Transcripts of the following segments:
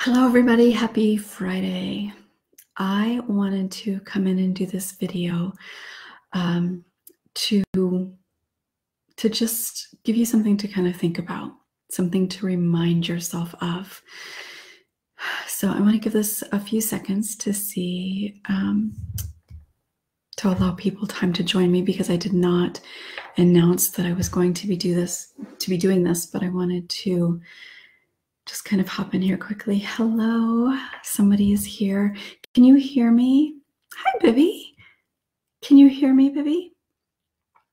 Hello, everybody. Happy Friday. I wanted to come in and do this video to just give you something to kind of think about, something to remind yourself of. So I want to give this a few seconds to see, to allow people time to join me, because I did not announce that I was going to be doing this, but I wanted to just kind of hop in here quickly. Hello, somebody is here. Can you hear me? Hi, Bibby. Can you hear me, Bibby?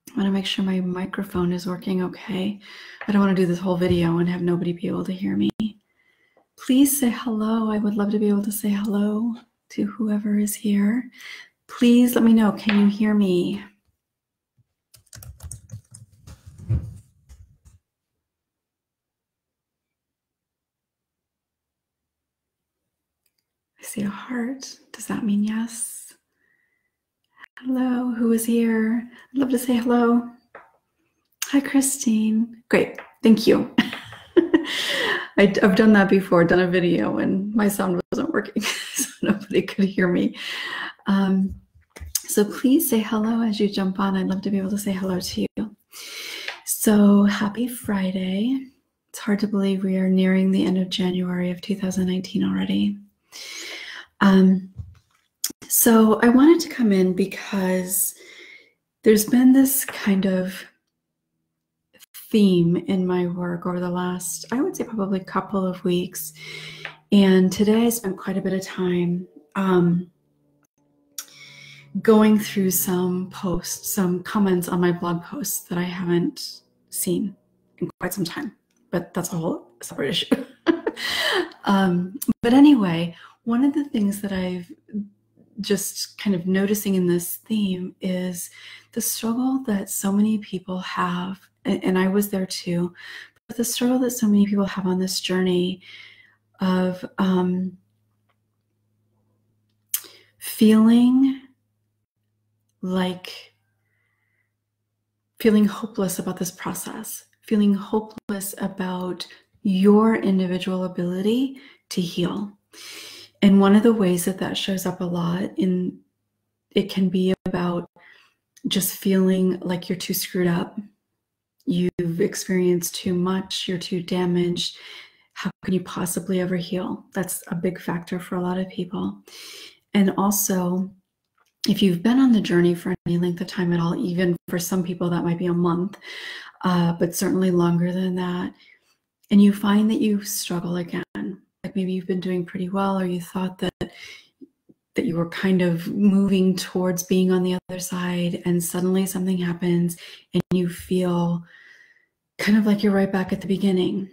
I want to make sure my microphone is working okay. I don't want to do this whole video and have nobody be able to hear me. Please say hello. I would love to be able to say hello to whoever is here. Please let me know. Can you hear me? I see a heart. Does that mean yes? Hello, who is here? I'd love to say hello. Hi, Christine. Great, thank you. I've done that before, done a video, and my sound wasn't working, so nobody could hear me. So please say hello as you jump on. I'd love to be able to say hello to you. So happy Friday. It's hard to believe we are nearing the end of January of 2019 already. So I wanted to come in because there's been this kind of theme in my work over the last, I would say, probably a couple of weeks. And today I spent quite a bit of time going through some posts, some comments on my blog posts that I haven't seen in quite some time, but that's a whole separate issue. But anyway, one of the things that I've just kind of noticing in this theme is the struggle that so many people have, and I was there too, but the struggle that so many people have on this journey of feeling hopeless about this process, feeling hopeless about your individual ability to heal. And one of the ways that that shows up a lot it can be about just feeling like you're too screwed up. You've experienced too much. You're too damaged. How can you possibly ever heal? That's a big factor for a lot of people. And also, if you've been on the journey for any length of time at all, even for some people that might be a month, but certainly longer than that, and you find that you struggle again, like maybe you've been doing pretty well, or you thought that you were kind of moving towards being on the other side, and suddenly something happens and you feel kind of like you're right back at the beginning.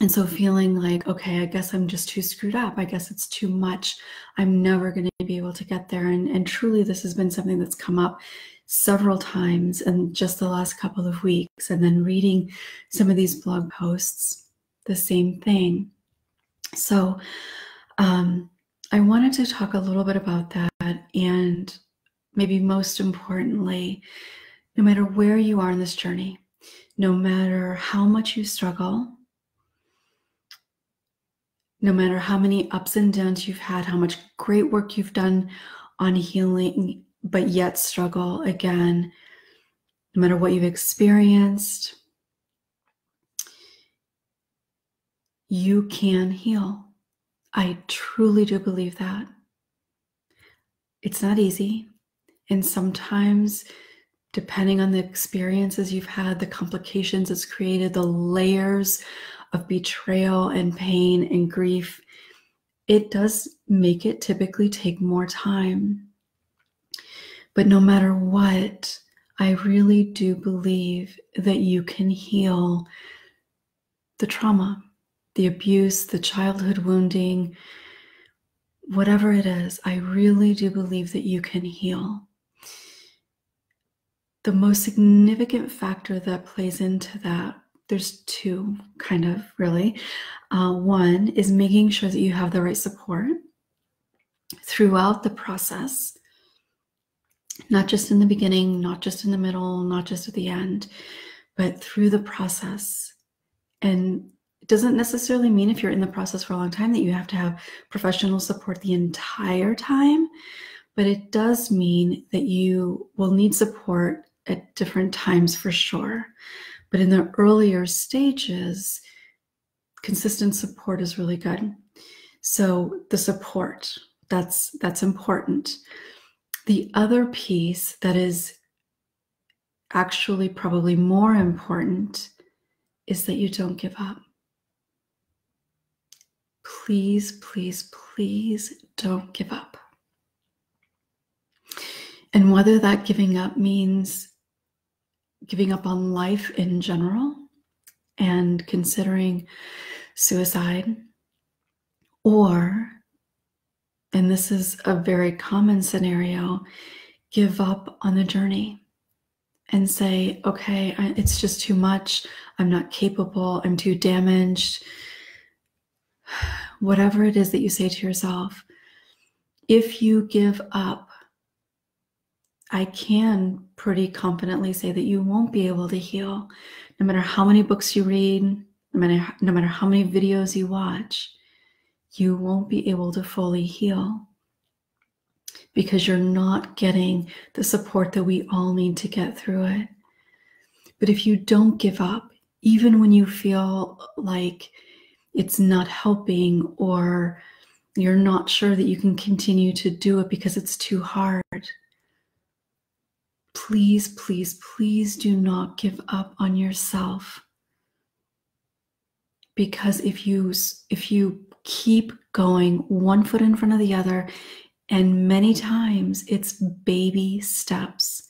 And so feeling like, okay, I guess I'm just too screwed up. I guess it's too much. I'm never going to be able to get there. And truly, this has been something that's come up several times in just the last couple of weeks. And then reading some of these blog posts, the same thing. So I wanted to talk a little bit about that. And maybe most importantly, no matter where you are in this journey, no matter how much you struggle, no matter how many ups and downs you've had, how much great work you've done on healing, but yet struggle again, no matter what you've experienced, you can heal. I truly do believe that. It's not easy. And sometimes, depending on the experiences you've had, the complications it's created, the layers of betrayal and pain and grief, it does make it typically take more time. But no matter what, I really do believe that you can heal the trauma, the abuse, the childhood wounding, whatever it is. I really do believe that you can heal. The most significant factor that plays into that, there's two, kind of, really. One is making sure that you have the right support throughout the process, not just in the beginning, not just in the middle, not just at the end, but through the process. And It doesn't necessarily mean if you're in the process for a long time that you have to have professional support the entire time, but it does mean that you will need support at different times for sure. But in the earlier stages, consistent support is really good. So the support, that's important. The other piece that is actually probably more important is that you don't give up. Please, please, please don't give up. And whether that giving up means giving up on life in general and considering suicide, or, and this is a very common scenario, give up on the journey and say, okay, it's just too much. I'm not capable. I'm too damaged. Whatever it is that you say to yourself, if you give up, I can pretty confidently say that you won't be able to heal. No matter how many books you read, no matter how many videos you watch, you won't be able to fully heal because you're not getting the support that we all need to get through it. But if you don't give up, even when you feel like it's not helping or you're not sure that you can continue to do it because it's too hard, please, please, please do not give up on yourself. Because if you keep going one foot in front of the other, and many times it's baby steps,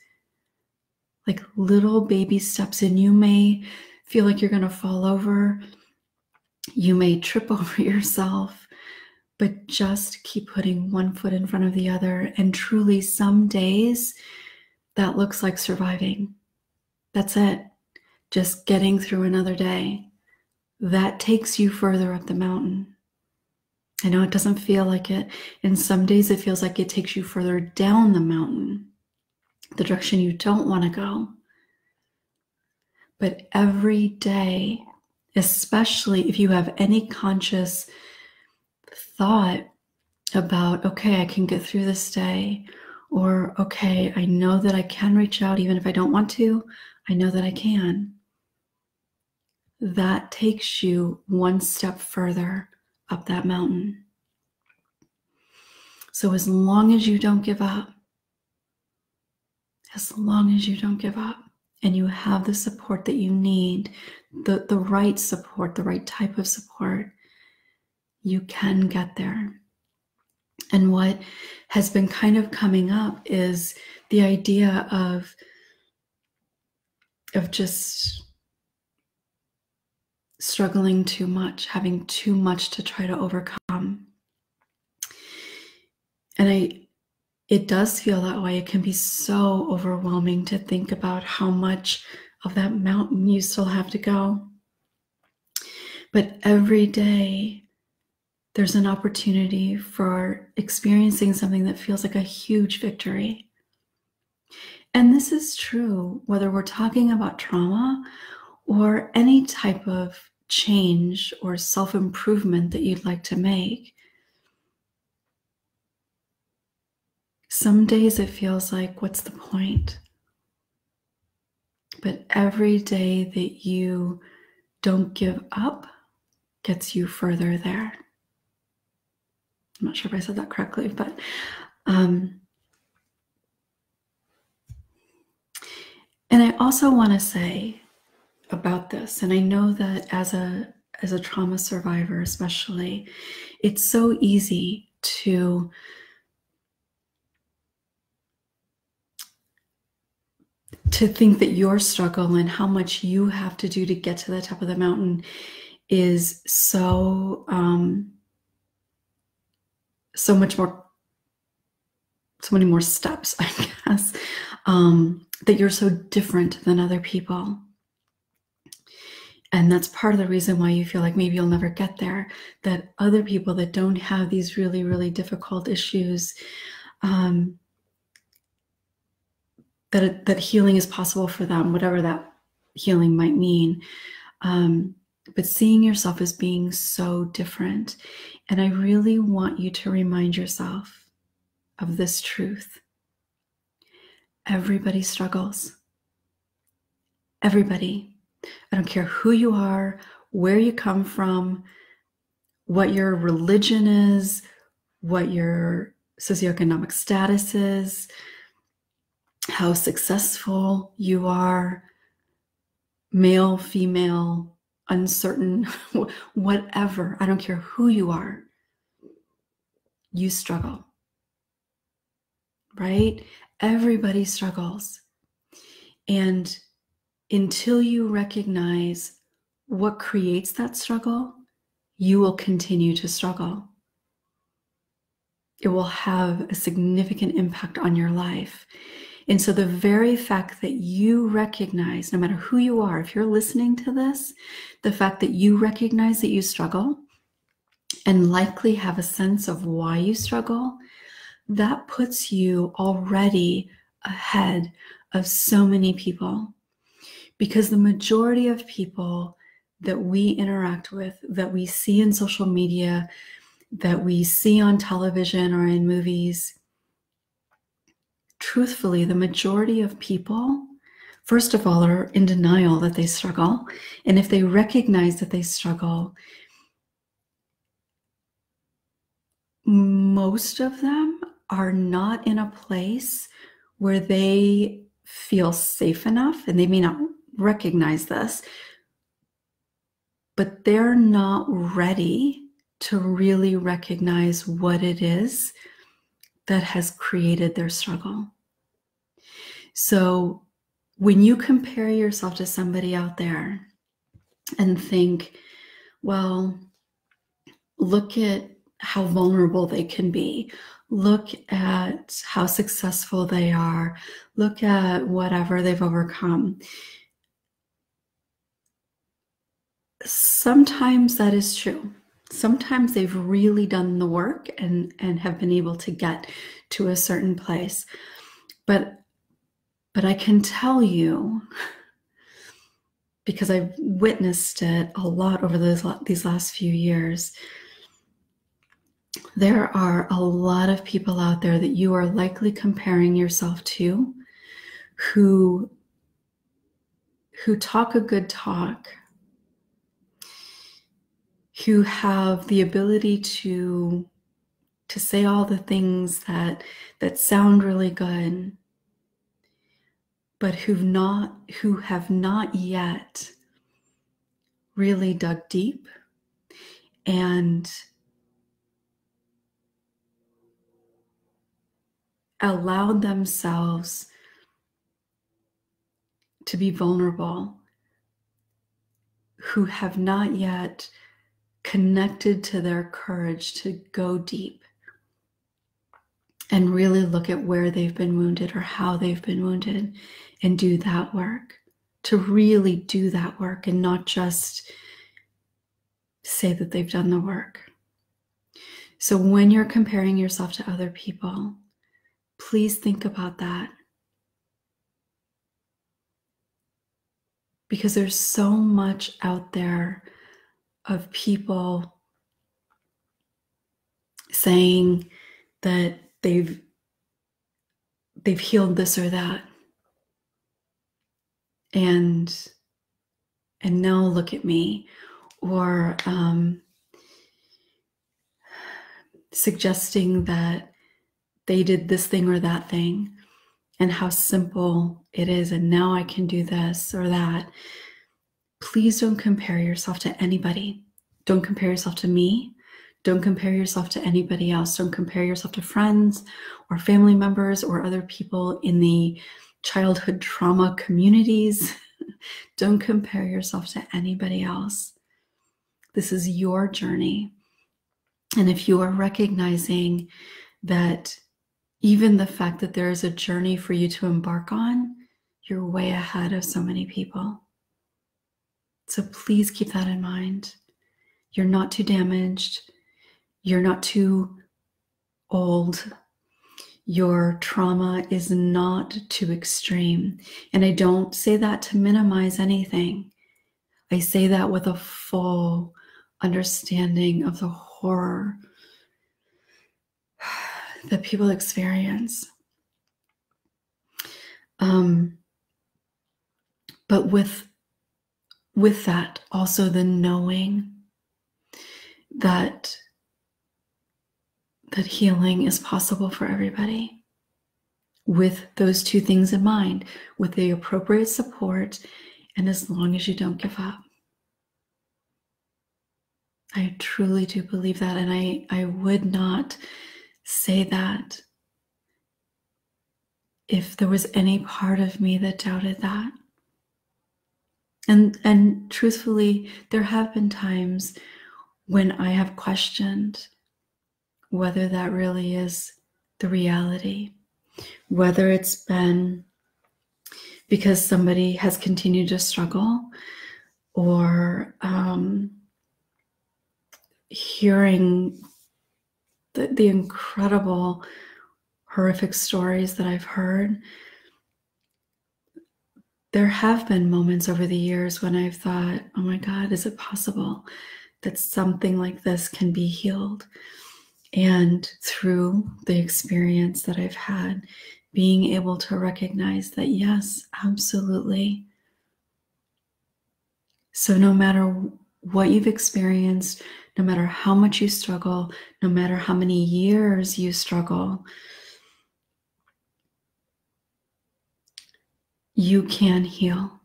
like little baby steps, and you may feel like you're going to fall over, you may trip over yourself, but just keep putting one foot in front of the other. And truly, some days that looks like surviving. That's it. Just getting through another day. That takes you further up the mountain. I know it doesn't feel like it. And some days it feels like it takes you further down the mountain, the direction you don't want to go. But every day, especially if you have any conscious thought about, okay, I can get through this day, or okay, I know that I can reach out even if I don't want to, I know that I can. That takes you one step further up that mountain. So as long as you don't give up, as long as you don't give up, and you have the support that you need, the right support, the right type of support, you can get there. And what has been kind of coming up is the idea of just struggling too much, having too much to try to overcome. And it does feel that way. It can be so overwhelming to think about how much of that mountain you still have to go. But every day, there's an opportunity for experiencing something that feels like a huge victory. And this is true whether we're talking about trauma or any type of change or self-improvement that you'd like to make. Some days it feels like, what's the point? But every day that you don't give up gets you further there. I'm not sure if I said that correctly, but and I also want to say about this, and I know that as a trauma survivor especially, it's so easy to think that your struggle and how much you have to do to get to the top of the mountain is so many more steps, I guess, that you're so different than other people. And that's part of the reason why you feel like maybe you'll never get there, that other people that don't have these really, really difficult issues, that healing is possible for them, whatever that healing might mean. but seeing yourself as being so different. And I really want you to remind yourself of this truth. Everybody struggles. Everybody. I don't care who you are, where you come from, what your religion is, what your socioeconomic status is, how successful you are, male, female, uncertain, whatever. I don't care who you are. You struggle, right? Everybody struggles. And until you recognize what creates that struggle, you will continue to struggle. It will have a significant impact on your life. And so the very fact that you recognize, no matter who you are, if you're listening to this, the fact that you recognize that you struggle and likely have a sense of why you struggle, that puts you already ahead of so many people. Because the majority of people that we interact with, that we see in social media, that we see on television or in movies, truthfully, the majority of people, first of all, are in denial that they struggle. And if they recognize that they struggle, most of them are not in a place where they feel safe enough, and they may not recognize this, but they're not ready to really recognize what it is that has created their struggle. So when you compare yourself to somebody out there and think, well, look at how vulnerable they can be, look at how successful they are, look at whatever they've overcome. Sometimes that is true. Sometimes they've really done the work and have been able to get to a certain place. But I can tell you, because I've witnessed it a lot over these last few years, there are a lot of people out there that you are likely comparing yourself to who talk a good talk, who have the ability to say all the things that sound really good, but who have not yet really dug deep and allowed themselves to be vulnerable, who have not yet connected to their courage to go deep and really look at where they've been wounded or how they've been wounded and do that work, to really do that work and not just say that they've done the work. So when you're comparing yourself to other people, please think about that. Because there's so much out there of people saying that they've healed this or that. And now look at me. Or suggesting that they did this thing or that thing and how simple it is, and now I can do this or that. Please don't compare yourself to anybody. Don't compare yourself to me. Don't compare yourself to anybody else. Don't compare yourself to friends or family members or other people in the childhood trauma communities. Don't compare yourself to anybody else. This is your journey. And if you are recognizing that even the fact that there is a journey for you to embark on, you're way ahead of so many people. So please keep that in mind. You're not too damaged. You're not too old. Your trauma is not too extreme. And I don't say that to minimize anything. I say that with a full understanding of the horror that people experience. But with that, also the knowing that healing is possible for everybody, with those two things in mind, with the appropriate support, and as long as you don't give up. I truly do believe that, and I would not say that if there was any part of me that doubted that. And truthfully, there have been times when I have questioned whether that really is the reality, whether it's been because somebody has continued to struggle, or hearing the incredible, horrific stories that I've heard. There have been moments over the years when I've thought, oh my God, is it possible that something like this can be healed? And through the experience that I've had, being able to recognize that, yes, absolutely. So no matter what you've experienced, no matter how much you struggle, no matter how many years you struggle, you can heal.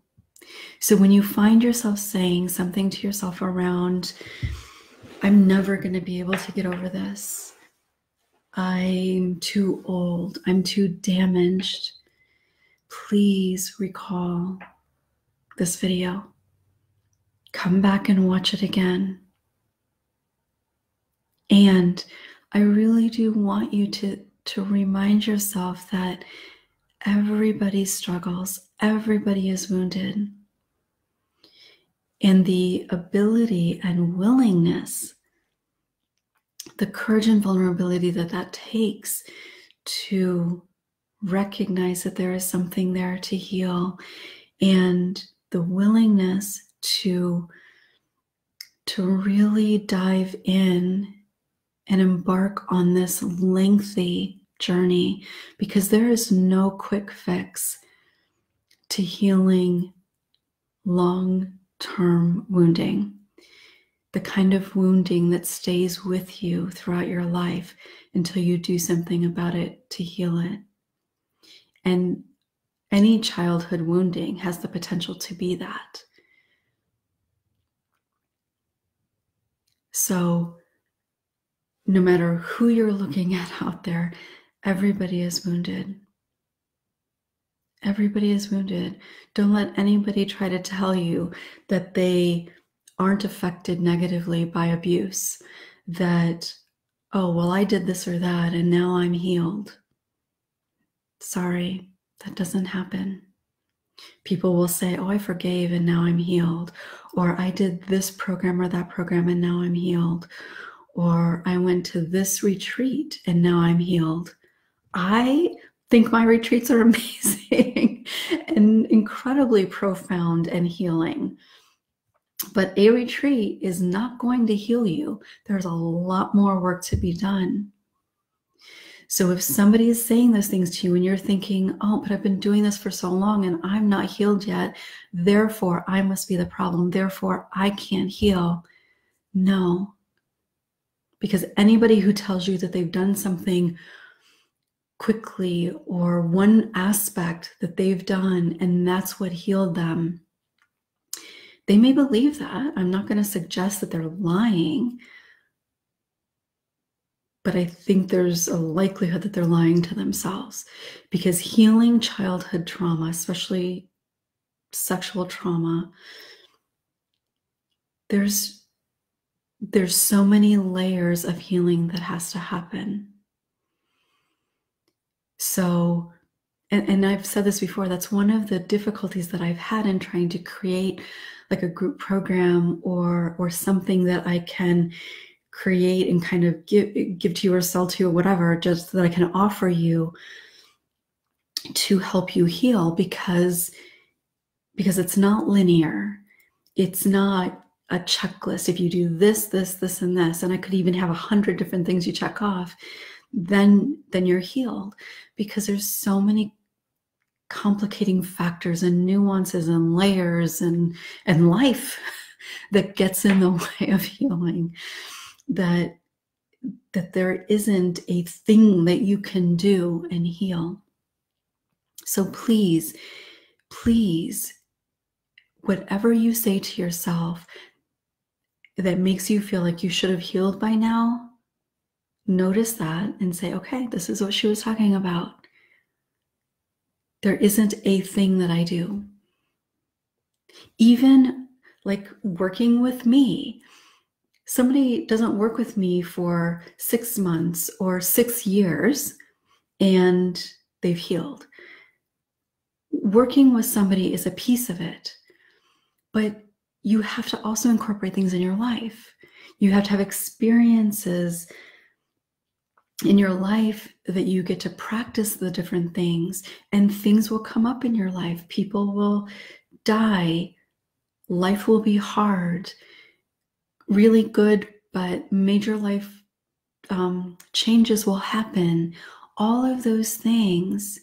So when you find yourself saying something to yourself around, I'm never going to be able to get over this, I'm too old, I'm too damaged, please recall this video. Come back and watch it again. And I really do want you to remind yourself that everybody struggles, everybody is wounded. And the ability and willingness, the courage and vulnerability that takes to recognize that there is something there to heal, and the willingness to really dive in and embark on this lengthy journey, because there is no quick fix to healing long-term wounding, the kind of wounding that stays with you throughout your life until you do something about it to heal it. And any childhood wounding has the potential to be that. So no matter who you're looking at out there, everybody is wounded. Everybody is wounded. Don't let anybody try to tell you that they aren't affected negatively by abuse, that, oh, well, I did this or that and now I'm healed. Sorry, that doesn't happen. People will say, oh, I forgave and now I'm healed. Or I did this program or that program and now I'm healed. Or I went to this retreat and now I'm healed. I think my retreats are amazing and incredibly profound and healing. But a retreat is not going to heal you. There's a lot more work to be done. So if somebody is saying those things to you and you're thinking, oh, but I've been doing this for so long and I'm not healed yet, therefore I must be the problem, therefore I can't heal. No. Because anybody who tells you that they've done something quickly or one aspect that they've done and that's what healed them, they may believe that. I'm not going to suggest that they're lying, but I think there's a likelihood that they're lying to themselves, because healing childhood trauma, especially sexual trauma, there's so many layers of healing that has to happen. So, and I've said this before, that's one of the difficulties that I've had in trying to create like a group program or something that I can create and kind of give to you or sell to you or whatever, just that I can offer you to help you heal, because it's not linear. it's not a checklist. If you do this, this, this, and this, and I could even have 100 different things you check off, then you're healed, because there's so many complicating factors and nuances and layers and life that gets in the way of healing, that there isn't a thing that you can do and heal. So please, please, whatever you say to yourself that makes you feel like you should have healed by now, notice that and say, okay, this is what she was talking about. There isn't a thing that I do. Even like working with me, somebody doesn't work with me for 6 months or 6 years and they've healed. Working with somebody is a piece of it, but you have to also incorporate things in your life. You have to have experiences in your life that you get to practice the different things, and things will come up in your life. People will die. Life will be hard, really good, but major life changes will happen. All of those things,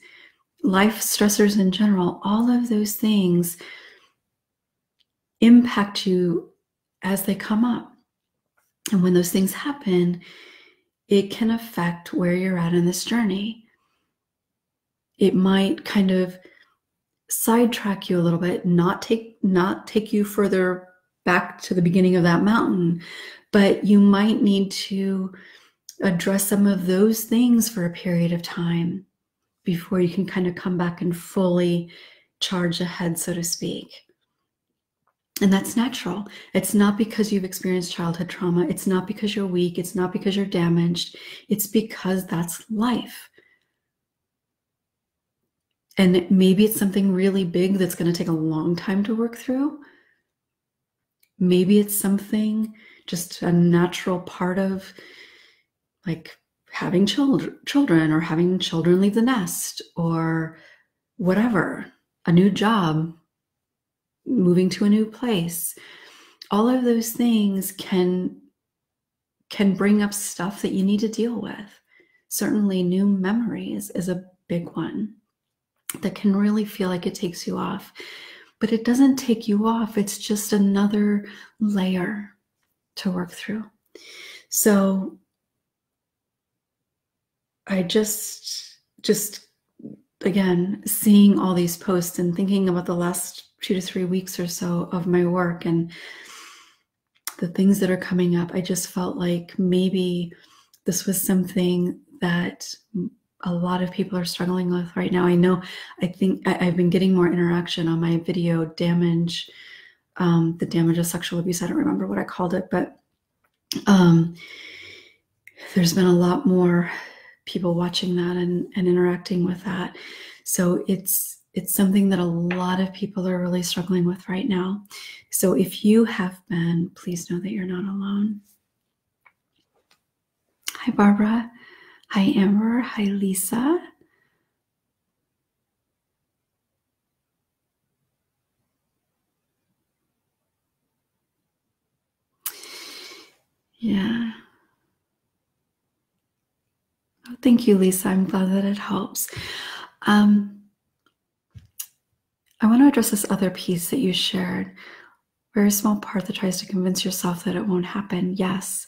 life stressors in general, all of those things impact you as they come up. And when those things happen, it can affect where you're at in this journey. It might kind of sidetrack you a little bit, not take you further back to the beginning of that mountain, but you might need to address some of those things for a period of time before you can kind of come back and fully charge ahead, so to speak. And that's natural. It's not because you've experienced childhood trauma. It's not because you're weak. It's not because you're damaged. It's because that's life. And maybe it's something really big that's going to take a long time to work through. Maybe it's something, just a natural part of like having children or having children leave the nest or whatever, a new job, moving to a new place. All of those things can bring up stuff that you need to deal with. Certainly new memories is a big one that can really feel like it takes you off. But it doesn't take you off. It's just another layer to work through. So I just again, seeing all these posts and thinking about the last 2 to 3 weeks or so of my work and the things that are coming up, I just felt like maybe this was something that a lot of people are struggling with right now. I think I've been getting more interaction on my video damage, the damage of sexual abuse. I don't remember what I called it, but there's been a lot more people watching that and interacting with that. So it's something that a lot of people are really struggling with right now. So if you have been, please know that you're not alone. Hi, Barbara. Hi, Amber. Hi, Lisa. Yeah. Oh, thank you, Lisa. I'm glad that it helps. I want to address this other piece that you shared. Very small part that tries to convince yourself that it won't happen. Yes.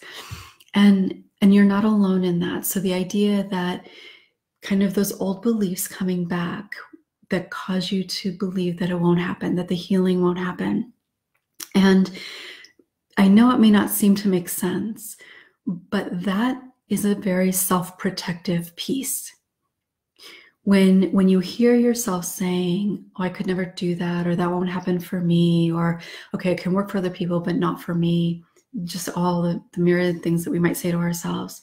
And you're not alone in that. So the idea that kind of those old beliefs coming back that cause you to believe that it won't happen, that the healing won't happen. And I know it may not seem to make sense, but that is a very self-protective piece. When you hear yourself saying, oh, I could never do that, or that won't happen for me, or, okay, it can work for other people, but not for me, just all the myriad things that we might say to ourselves.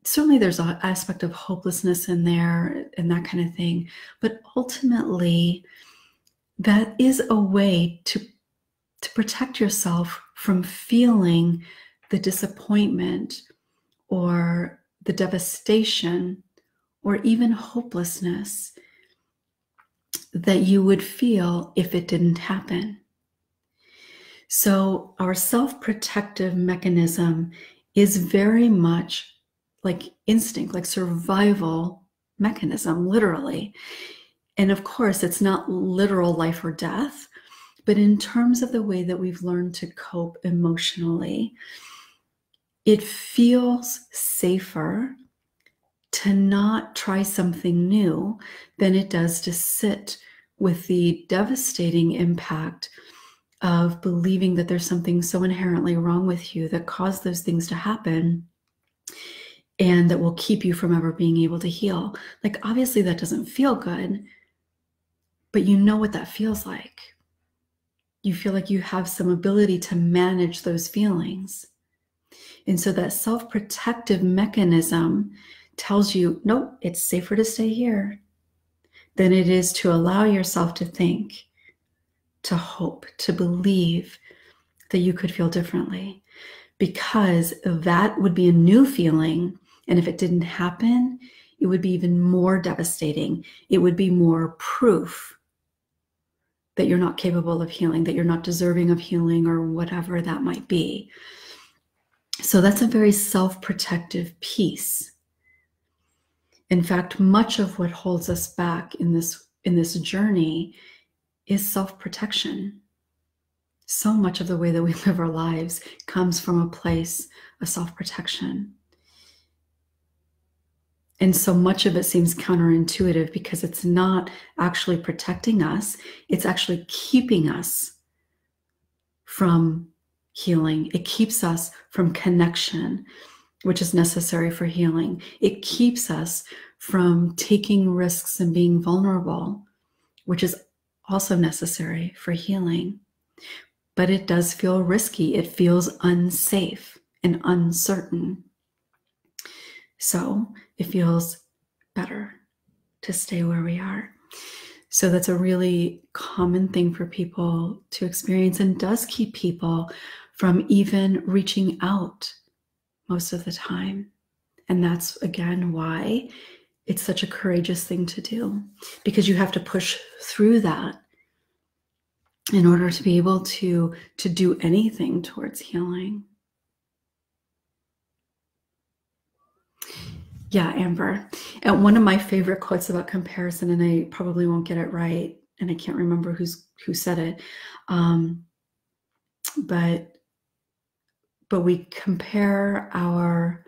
Certainly there's an aspect of hopelessness in there and that kind of thing. But ultimately, that is a way to protect yourself from feeling the disappointment or the devastation or even hopelessness that you would feel if it didn't happen. So our self-protective mechanism is very much like instinct, like survival mechanism, literally. And of course, it's not literal life or death, but in terms of the way that we've learned to cope emotionally, it feels safer to not try something new than it does to sit with the devastating impact of believing that there's something so inherently wrong with you that caused those things to happen and that will keep you from ever being able to heal. Like, obviously that doesn't feel good, but you know what that feels like. You feel like you have some ability to manage those feelings. And so that self-protective mechanism tells you, nope, it's safer to stay here than it is to allow yourself to think, to hope, to believe that you could feel differently, because that would be a new feeling. And if it didn't happen, it would be even more devastating. It would be more proof that you're not capable of healing, that you're not deserving of healing, or whatever that might be. So that's a very self-protective piece. In fact, much of what holds us back in this journey is self-protection. So much of the way that we live our lives comes from a place of self-protection. And so much of it seems counterintuitive because it's not actually protecting us. It's actually keeping us from healing. It keeps us from connection, which is necessary for healing. It keeps us from taking risks and being vulnerable, which is also necessary for healing. But it does feel risky. It feels unsafe and uncertain. So it feels better to stay where we are. So that's a really common thing for people to experience, and does keep people from even reaching out most of the time. And that's, again, why it's such a courageous thing to do, because you have to push through that in order to be able to do anything towards healing. Yeah, Amber. And one of my favorite quotes about comparison, and I probably won't get it right, and I can't remember who said it, but we compare our,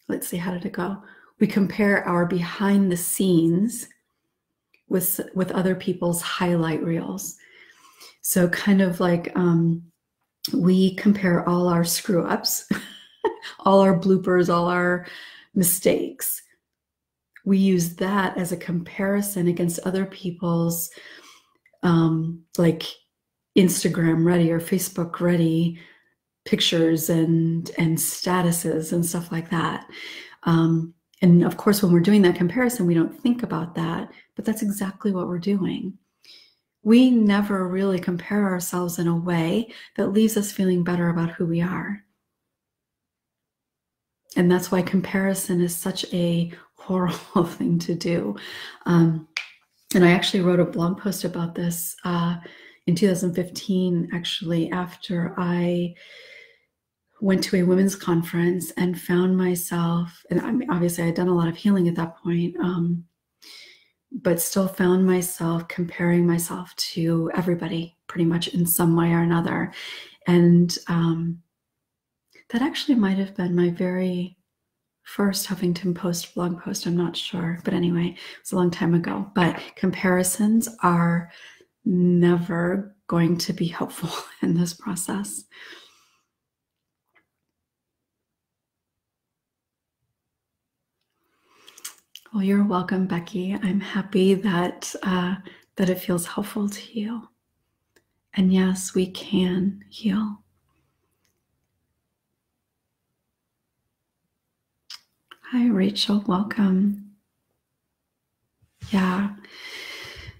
let's see, how did it go? We compare our behind the scenes with other people's highlight reels. So kind of like we compare all our screw ups, all our bloopers, all our mistakes. We use that as a comparison against other people's like Instagram ready or Facebook ready pictures and statuses and stuff like that. And of course, when we're doing that comparison, we don't think about that, but that's exactly what we're doing. We never really compare ourselves in a way that leaves us feeling better about who we are. And that's why comparison is such a horrible thing to do. And I actually wrote a blog post about this in 2015, actually, after I went to a women's conference and found myself, and I mean, obviously I'd done a lot of healing at that point, but still found myself comparing myself to everybody pretty much in some way or another. And that actually might have been my very first Huffington Post blog post. I'm not sure, but anyway, it was a long time ago. But comparisons are never going to be helpful in this process. Well, you're welcome, Becky. I'm happy that that it feels helpful to you. And yes, we can heal. Hi, Rachel. Welcome. Yeah,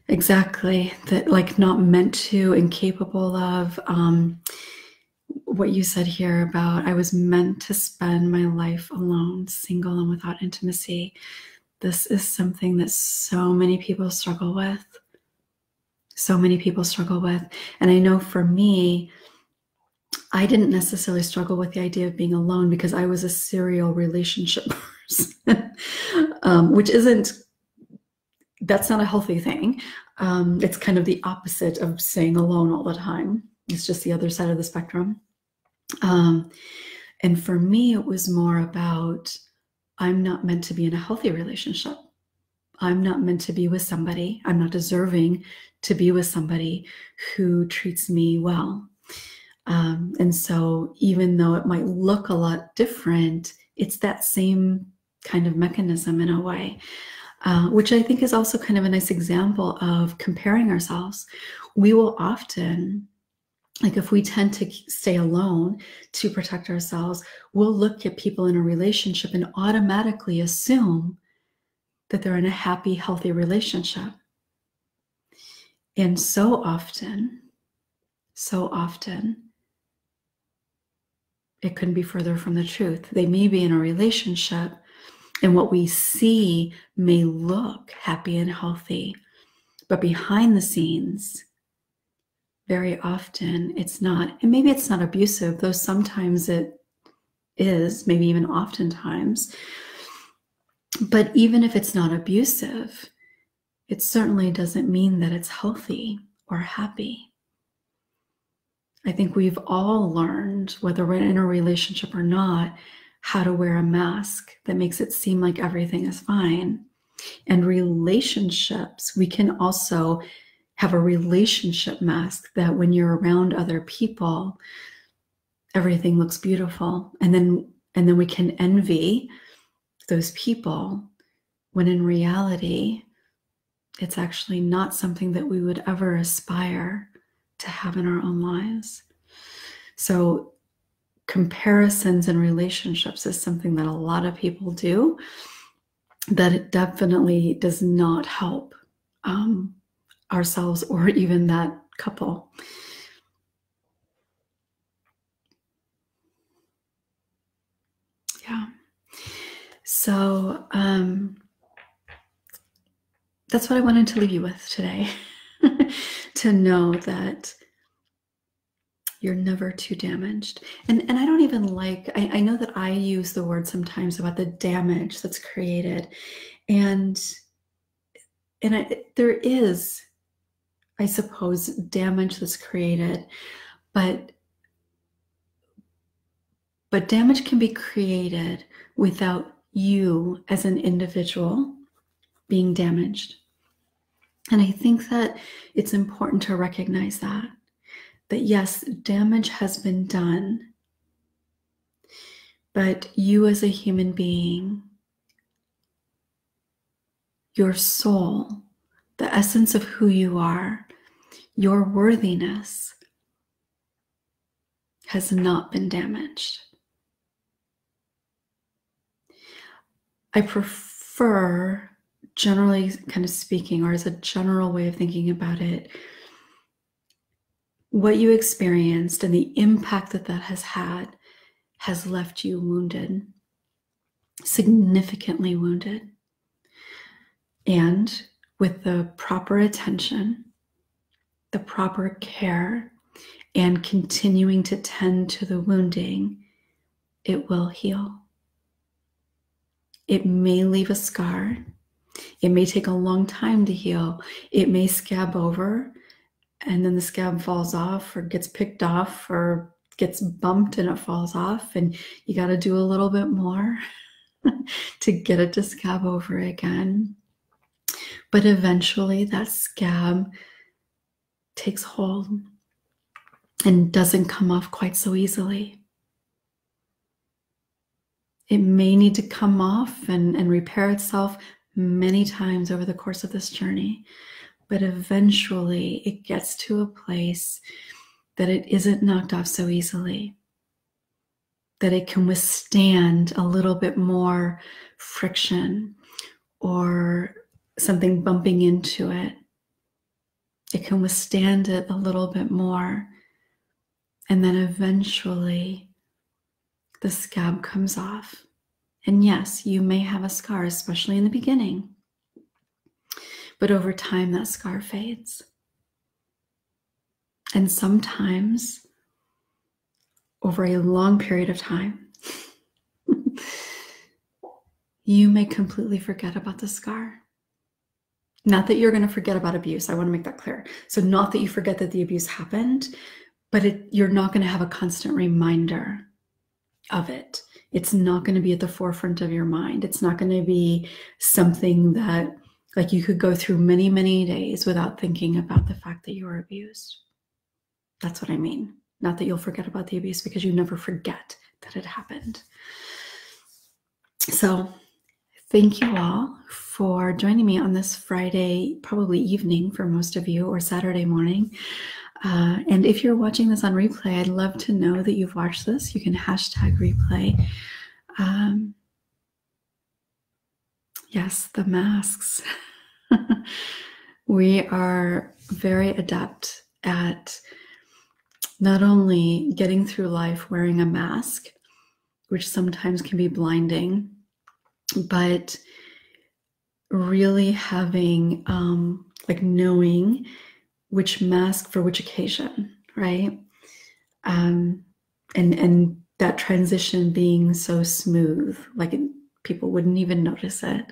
exactly. That, like, not meant to, incapable of. What you said here about I was meant to spend my life alone, single, and without intimacy. This is something that so many people struggle with. So many people struggle with. And I know for me, I didn't necessarily struggle with the idea of being alone because I was a serial relationship person, which that's not a healthy thing. It's kind of the opposite of staying alone all the time. It's just the other side of the spectrum. And for me, it was more about, I'm not meant to be in a healthy relationship. I'm not meant to be with somebody. I'm not deserving to be with somebody who treats me well. And so even though it might look a lot different, it's that same kind of mechanism in a way, which I think is also kind of a nice example of comparing ourselves. We will often, like if we tend to stay alone to protect ourselves, we'll look at people in a relationship and automatically assume that they're in a happy, healthy relationship. And so often, it couldn't be further from the truth. They may be in a relationship, and what we see may look happy and healthy, but behind the scenes, very often it's not. And maybe it's not abusive, though sometimes it is, maybe even oftentimes. But even if it's not abusive, it certainly doesn't mean that it's healthy or happy. I think we've all learned, whether we're in a relationship or not, how to wear a mask that makes it seem like everything is fine. And relationships, we can also have a relationship mask that when you're around other people, everything looks beautiful. And then we can envy those people when in reality, it's actually not something that we would ever aspire to have in our own lives. So comparisons in relationships is something that a lot of people do, that it definitely does not help ourselves or even that couple. Yeah. So that's what I wanted to leave you with today. To know that you're never too damaged. And I don't even like, I know that I use the word sometimes about the damage that's created. And there is, I suppose, damage that's created, but damage can be created without you as an individual being damaged. And I think that it's important to recognize that yes, damage has been done, but you as a human being, your soul, the essence of who you are, your worthiness has not been damaged. I prefer, generally kind of speaking, or as a general way of thinking about it, what you experienced and the impact that has had has left you wounded, significantly wounded. And with the proper attention, the proper care, and continuing to tend to the wounding, it will heal. It may leave a scar. It may take a long time to heal. It may scab over, and then the scab falls off or gets picked off or gets bumped and it falls off, and you got to do a little bit more to get it to scab over again. But eventually that scab takes hold and doesn't come off quite so easily. It may need to come off and repair itself many times over the course of this journey, but eventually it gets to a place that it isn't knocked off so easily, that it can withstand a little bit more friction or something bumping into it. It can withstand it a little bit more, and then eventually the scab comes off. And yes, you may have a scar, especially in the beginning, but over time that scar fades. And sometimes over a long period of time, you may completely forget about the scar. Not that you're going to forget about abuse. I want to make that clear. So not that you forget that the abuse happened, but you're not going to have a constant reminder of it. It's not going to be at the forefront of your mind. It's not going to be something that, like, you could go through many, many days without thinking about the fact that you were abused. That's what I mean. Not that you'll forget about the abuse, because you never forget that it happened. So thank you all for joining me on this Friday, probably evening for most of you, or Saturday morning. And if you're watching this on replay, I'd love to know that you've watched this. You can hashtag replay. Yes, the masks. We are very adept at not only getting through life wearing a mask, which sometimes can be blinding, but really having, like, knowing which mask for which occasion, right? And that transition being so smooth, like people wouldn't even notice it.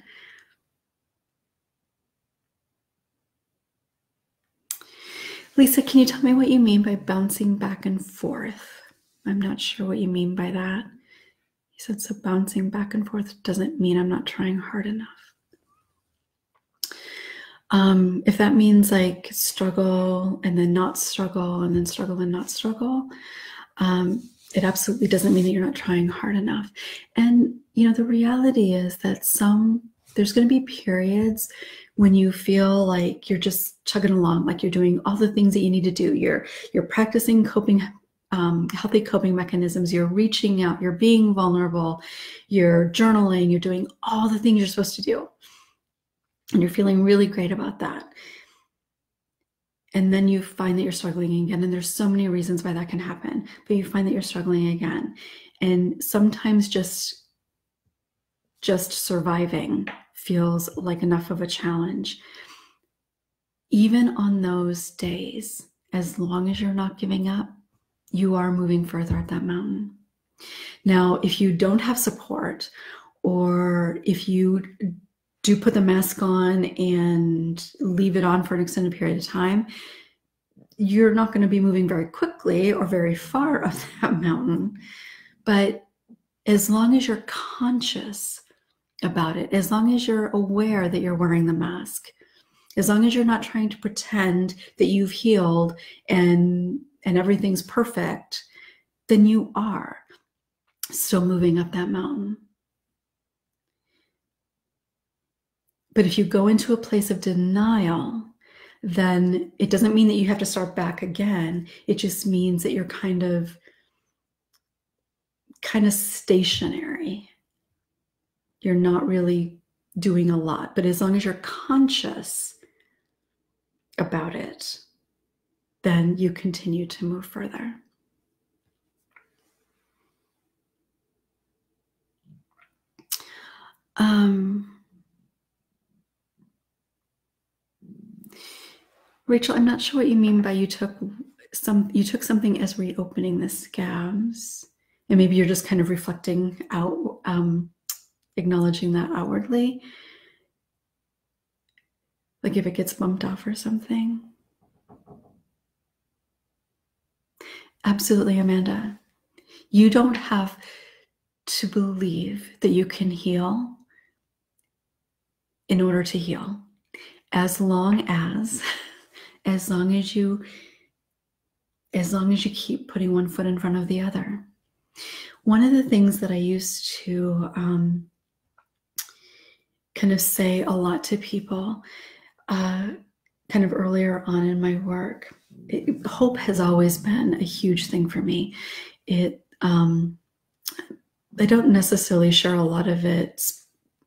Lisa, can you tell me what you mean by bouncing back and forth? I'm not sure what you mean by that. You said, so bouncing back and forth doesn't mean I'm not trying hard enough. If that means like struggle and then not struggle and then struggle and not struggle, it absolutely doesn't mean that you're not trying hard enough. And, you know, the reality is that there's going to be periods when you feel like you're just chugging along, like you're doing all the things that you need to do. You're practicing healthy coping mechanisms. You're reaching out. You're being vulnerable. You're journaling. You're doing all the things you're supposed to do. And you're feeling really great about that. And then you find that you're struggling again. And there's so many reasons why that can happen. But you find that you're struggling again. And sometimes just surviving feels like enough of a challenge. Even on those days, as long as you're not giving up, you are moving further up that mountain. Now, if you don't have support, or if you do put the mask on and leave it on for an extended period of time, you're not going to be moving very quickly or very far up that mountain. But as long as you're conscious about it, as long as you're aware that you're wearing the mask, as long as you're not trying to pretend that you've healed and everything's perfect, then you are still moving up that mountain. But if you go into a place of denial, then it doesn't mean that you have to start back again. It just means that you're kind of stationary. You're not really doing a lot. But as long as you're conscious about it, then you continue to move further. Rachel, I'm not sure what you mean by you took something as reopening the scabs, and maybe you're just kind of reflecting out, acknowledging that outwardly, like if it gets bumped off or something. Absolutely, Amanda. You don't have to believe that you can heal in order to heal, as long as you keep putting one foot in front of the other. One of the things that I used to kind of say a lot to people, kind of earlier on in my work, hope has always been a huge thing for me. I don't necessarily share a lot of it,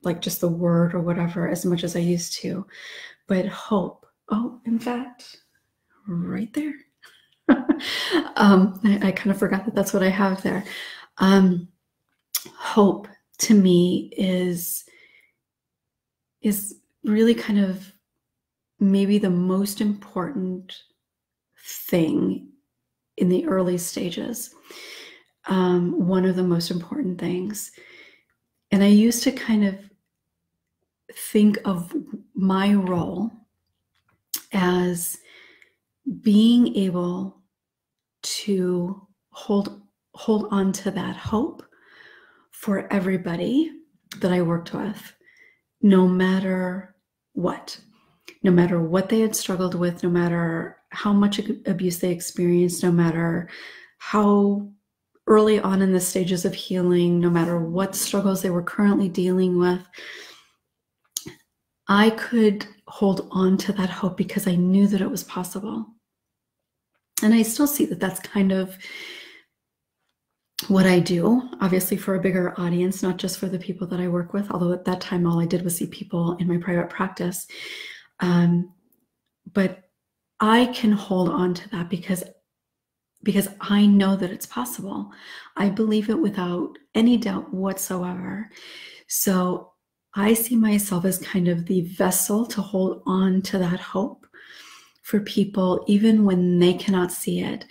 like just the word or whatever, as much as I used to, but hope. Oh, in fact, right there. I kind of forgot that that's what I have there. Hope to me is really kind of maybe the most important thing in the early stages. one of the most important things. And I used to kind of think of my role as being able to hold on to that hope for everybody that I worked with, no matter what they had struggled with, no matter how much abuse they experienced, no matter how early on in the stages of healing, no matter what struggles they were currently dealing with, I could hold on to that hope because I knew that it was possible. And I still see that that's kind of what I do, obviously for a bigger audience, not just for the people that I work with, although at that time all I did was see people in my private practice. But I can hold on to that because I know that it's possible. I believe it without any doubt whatsoever. So I see myself as kind of the vessel to hold on to that hope for people, even when they cannot see it,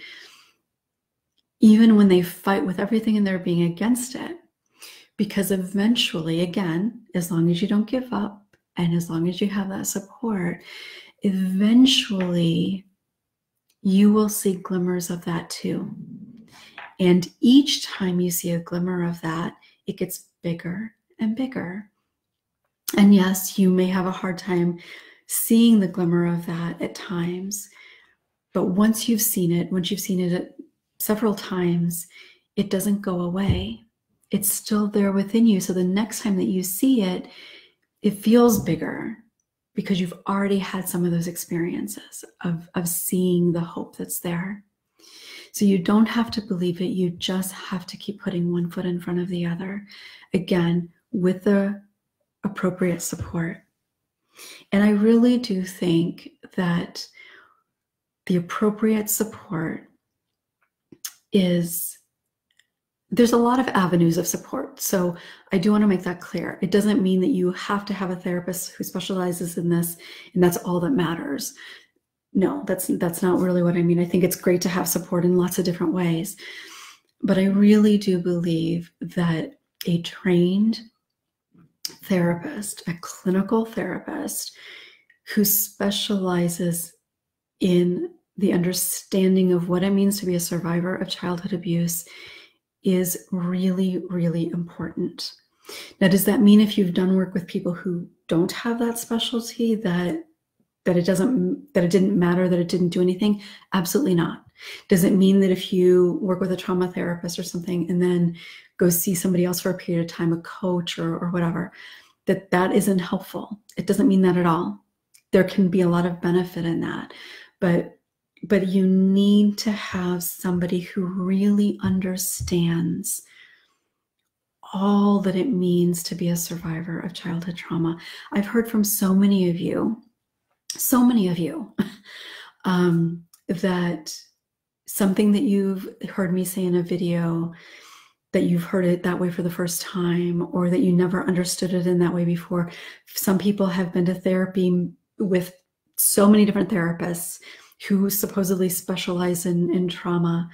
even when they fight with everything in their being against it. Because eventually, again, as long as you don't give up and as long as you have that support, eventually you will see glimmers of that too. And each time you see a glimmer of that, it gets bigger and bigger. And yes, you may have a hard time seeing the glimmer of that at times, but once you've seen it several times, it doesn't go away. It's still there within you. So the next time that you see it, it feels bigger because you've already had some of those experiences of seeing the hope that's there. So you don't have to believe it. You just have to keep putting one foot in front of the other, again, with the appropriate support. And I really do think that the appropriate support is, there's a lot of avenues of support. So I do want to make that clear. It doesn't mean that you have to have a therapist who specializes in this and that's all that matters. No, that's not really what I mean. I think it's great to have support in lots of different ways. But I really do believe that a trained therapist, a clinical therapist who specializes in the understanding of what it means to be a survivor of childhood abuse is really, really important. Now, does that mean if you've done work with people who don't have that specialty that it didn't matter, that it didn't do anything? Absolutely not. Does it mean that if you work with a trauma therapist or something and then go see somebody else for a period of time, a coach or whatever, that isn't helpful? It doesn't mean that at all. There can be a lot of benefit in that, but you need to have somebody who really understands all that it means to be a survivor of childhood trauma. I've heard from so many of you, that something that you've heard me say in a video, that you've heard it that way for the first time, or that you never understood it in that way before. Some people have been to therapy with so many different therapists who supposedly specialize in trauma,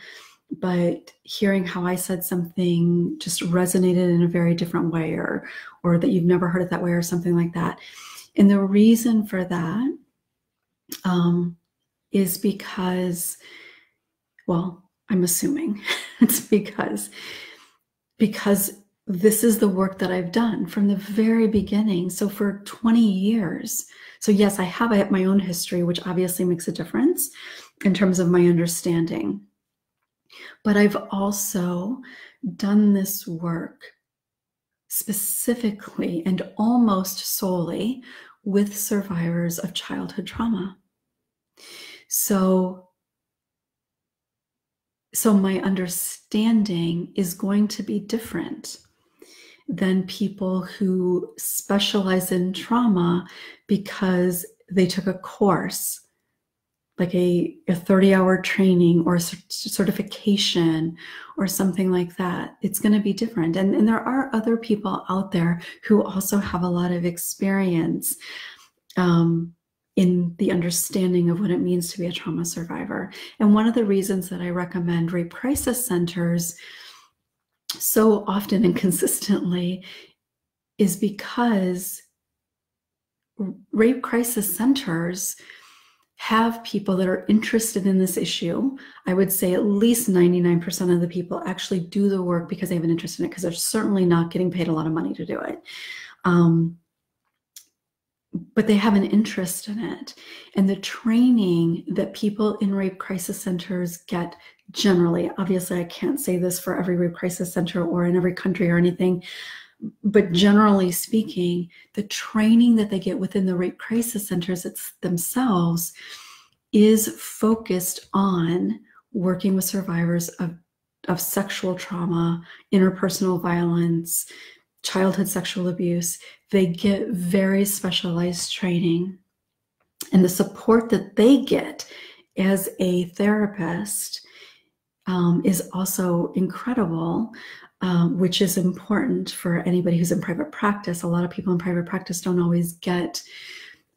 but hearing how I said something just resonated in a very different way, or that you've never heard it that way or something like that. And the reason for that is because, well, I'm assuming it's because this is the work that I've done from the very beginning. So for 20 years. So yes, I have my own history, which obviously makes a difference in terms of my understanding. But I've also done this work specifically and almost solely with survivors of childhood trauma. So my understanding is going to be different than people who specialize in trauma because they took a course, like a 30-hour training or certification or something like that. It's going to be different. And there are other people out there who also have a lot of experience in the understanding of what it means to be a trauma survivor. And one of the reasons that I recommend rape crisis centers so often and consistently is because rape crisis centers have people that are interested in this issue. I would say at least 99% of the people actually do the work because they have an interest in it, because they're certainly not getting paid a lot of money to do it. But they have an interest in it. And the training that people in rape crisis centers get generally, obviously I can't say this for every rape crisis center or in every country or anything, but generally speaking, the training that they get within the rape crisis centers themselves is focused on working with survivors of sexual trauma, interpersonal violence, childhood sexual abuse. They get very specialized training. And the support that they get as a therapist is also incredible, which is important for anybody who's in private practice. A lot of people in private practice don't always get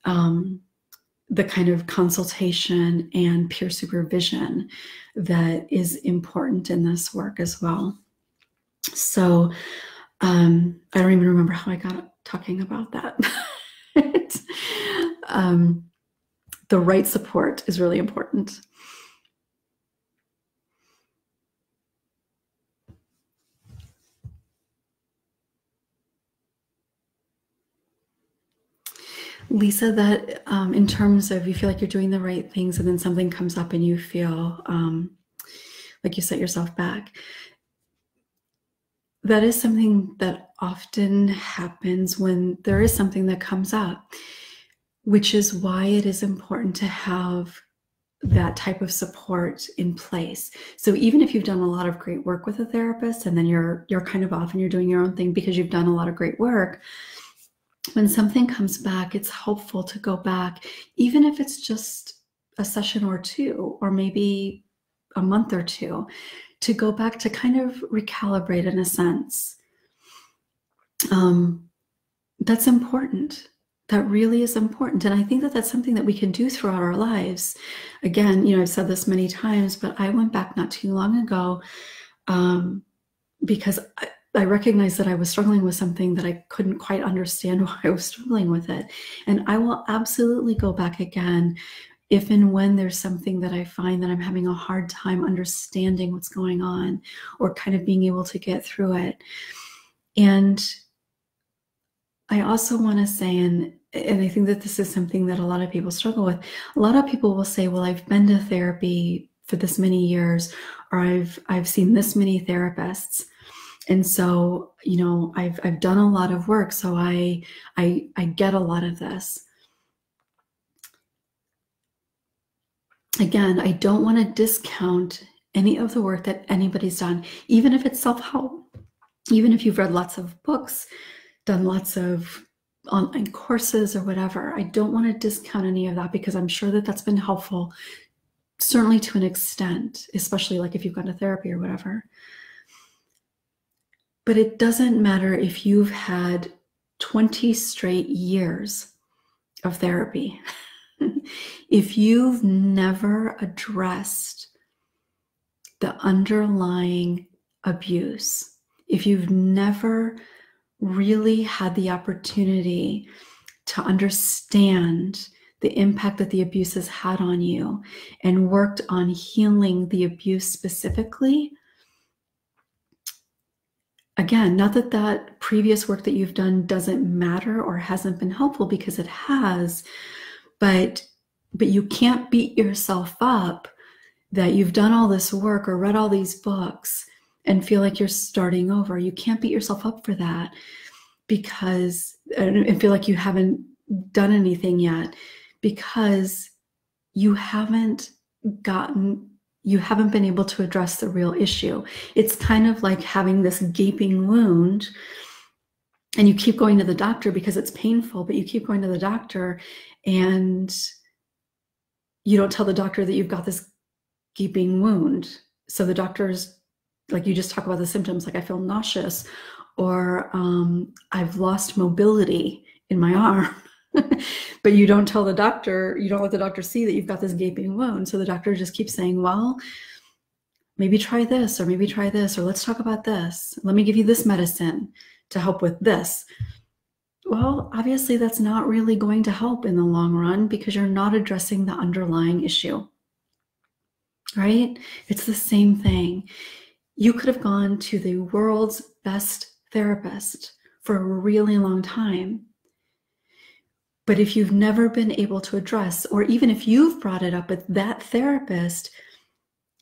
the kind of consultation and peer supervision that is important in this work as well. So I don't even remember how I got talking about that. The right support is really important. Lisa, that in terms of you feel like you're doing the right things and then something comes up and you feel like you set yourself back, that is something that often happens when there is something that comes up, which is why it is important to have that type of support in place. So even if you've done a lot of great work with a therapist and then you're kind of off and you're doing your own thing because you've done a lot of great work, when something comes back, it's helpful to go back, even if it's just a session or two, or maybe a month or two, to go back to kind of recalibrate in a sense. That's important. That really is important. And I think that that's something that we can do throughout our lives. Again, I've said this many times, but I went back not too long ago because I recognized that I was struggling with something that I couldn't quite understand why I was struggling with it. And I will absolutely go back again if and when there's something that I find that I'm having a hard time understanding what's going on or kind of being able to get through it. And I also want to say, and I think that this is something that a lot of people struggle with. A lot of people will say, well, I've been to therapy for this many years, or I've seen this many therapists. And so, I've done a lot of work, so I get a lot of this. Again, I don't want to discount any of the work that anybody's done, even if it's self-help, even if you've read lots of books, done lots of online courses or whatever. I don't want to discount any of that because I'm sure that that's been helpful, certainly to an extent, especially like if you've gone to therapy or whatever. But it doesn't matter if you've had 20 straight years of therapy. If you've never addressed the underlying abuse, if you've never really had the opportunity to understand the impact that the abuse has had on you and worked on healing the abuse specifically, again, not that that previous work that you've done doesn't matter or hasn't been helpful, because it has, but you can't beat yourself up that you've done all this work or read all these books and feel like you're starting over. You can't beat yourself up for that and feel like you haven't done anything yet, because you haven't been able to address the real issue. It's kind of like having this gaping wound and you keep going to the doctor because it's painful, but you keep going to the doctor and you don't tell the doctor that you've got this gaping wound. So the doctor's like, you just talk about the symptoms, like I feel nauseous, or I've lost mobility in my arm. But you don't tell the doctor, you don't let the doctor see that you've got this gaping wound. So the doctor just keeps saying, well, maybe try this, or maybe try this, or let's talk about this. Let me give you this medicine to help with this. Well, obviously that's not really going to help in the long run because you're not addressing the underlying issue, right? It's the same thing. You could have gone to the world's best therapist for a really long time. But if you've never been able to address, or even if you've brought it up, but that therapist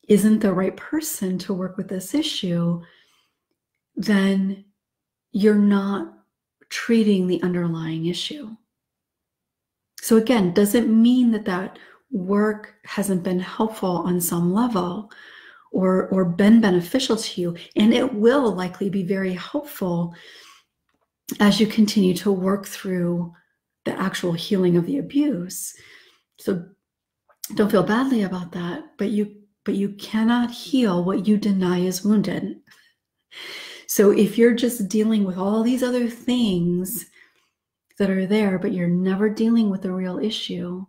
isn't the right person to work with this issue, then you're not treating the underlying issue. So again, doesn't mean that that work hasn't been helpful on some level or been beneficial to you. And it will likely be very helpful as you continue to work through the actual healing of the abuse. So don't feel badly about that, but you cannot heal what you deny is wounded. So if you're just dealing with all these other things that are there, but you're never dealing with the real issue,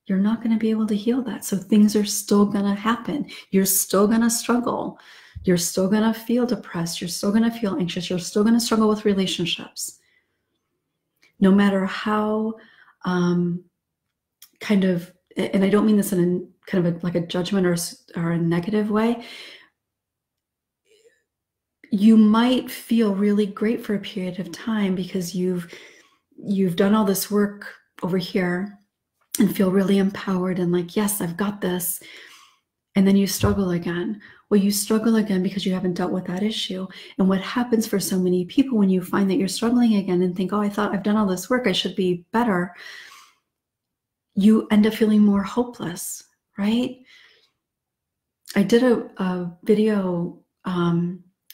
you're not going to be able to heal that. So things are still going to happen. You're still going to struggle. You're still going to feel depressed. You're still going to feel anxious. You're still going to struggle with relationships. No matter how kind of, and I don't mean this in a kind of like a judgment or a negative way, you might feel really great for a period of time because you've done all this work over here and feel really empowered and like, yes, I've got this. And then you struggle again. Well, you struggle again because you haven't dealt with that issue. And what happens for so many people when you find that you're struggling again and think, oh, I thought I've done all this work, I should be better, you end up feeling more hopeless, right? I did a video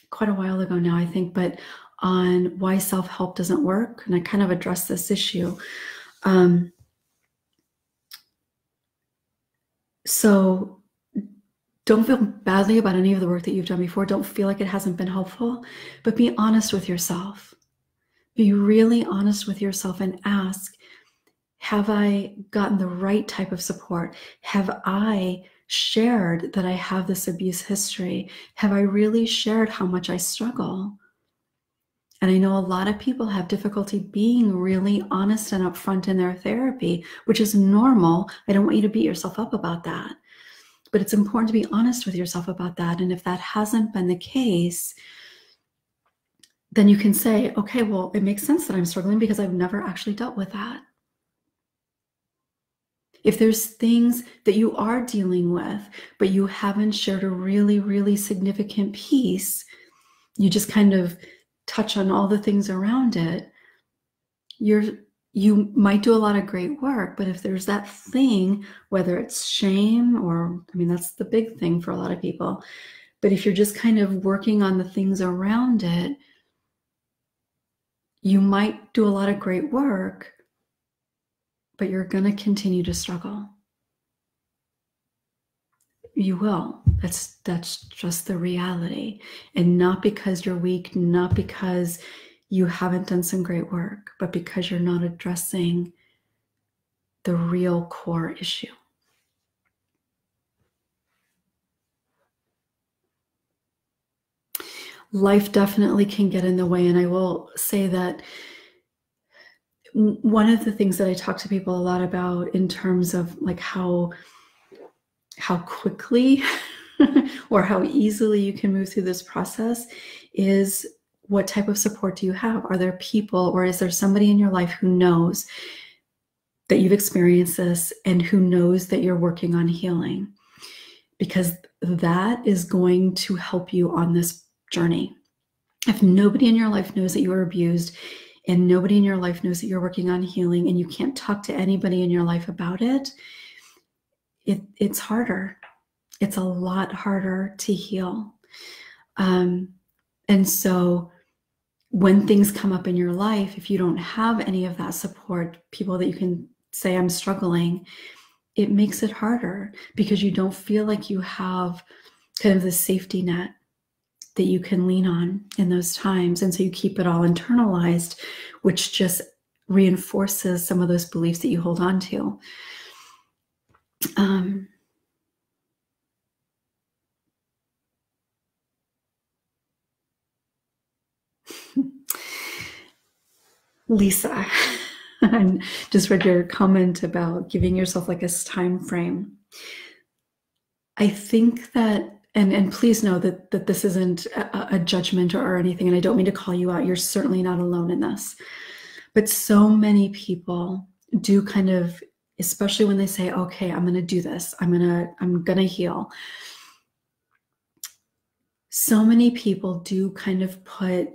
quite a while ago now, I think, but on why self-help doesn't work. And I kind of addressed this issue. So don't feel badly about any of the work that you've done before. Don't feel like it hasn't been helpful, but be honest with yourself. Be really honest with yourself and ask, have I gotten the right type of support? Have I shared that I have this abuse history? Have I really shared how much I struggle? And I know a lot of people have difficulty being really honest and upfront in their therapy, which is normal. I don't want you to beat yourself up about that. But it's important to be honest with yourself about that. And if that hasn't been the case, then you can say, okay, well, it makes sense that I'm struggling because I've never actually dealt with that. If there's things that you are dealing with, but you haven't shared a really, really significant piece, you just kind of touch on all the things around it, you might do a lot of great work, but if there's that thing, whether it's shame or, I mean, that's the big thing for a lot of people, but if you're just kind of working on the things around it, you might do a lot of great work, but you're going to continue to struggle. You will. That's just the reality. And not because you're weak, not because you haven't done some great work, but because you're not addressing the real core issue. Life definitely can get in the way. And I will say that one of the things that I talk to people a lot about in terms of like how quickly or how easily you can move through this process is, what type of support do you have? Are there people, or is there somebody in your life who knows that you've experienced this and who knows that you're working on healing? Because that is going to help you on this journey. If nobody in your life knows that you were abused and nobody in your life knows that you're working on healing and you can't talk to anybody in your life about it, it's harder. It's a lot harder to heal. And so when things come up in your life, if you don't have any of that support, people that you can say, I'm struggling, it makes it harder because you don't feel like you have kind of the safety net that you can lean on in those times. And so you keep it all internalized, which just reinforces some of those beliefs that you hold on to. Lisa, I just read your comment about giving yourself like a time frame. I think that, and please know that this isn't a judgment or anything, and I don't mean to call you out. You're certainly not alone in this. But so many people do kind of, especially when they say, okay, I'm going to do this. I'm going to heal. So many people do kind of put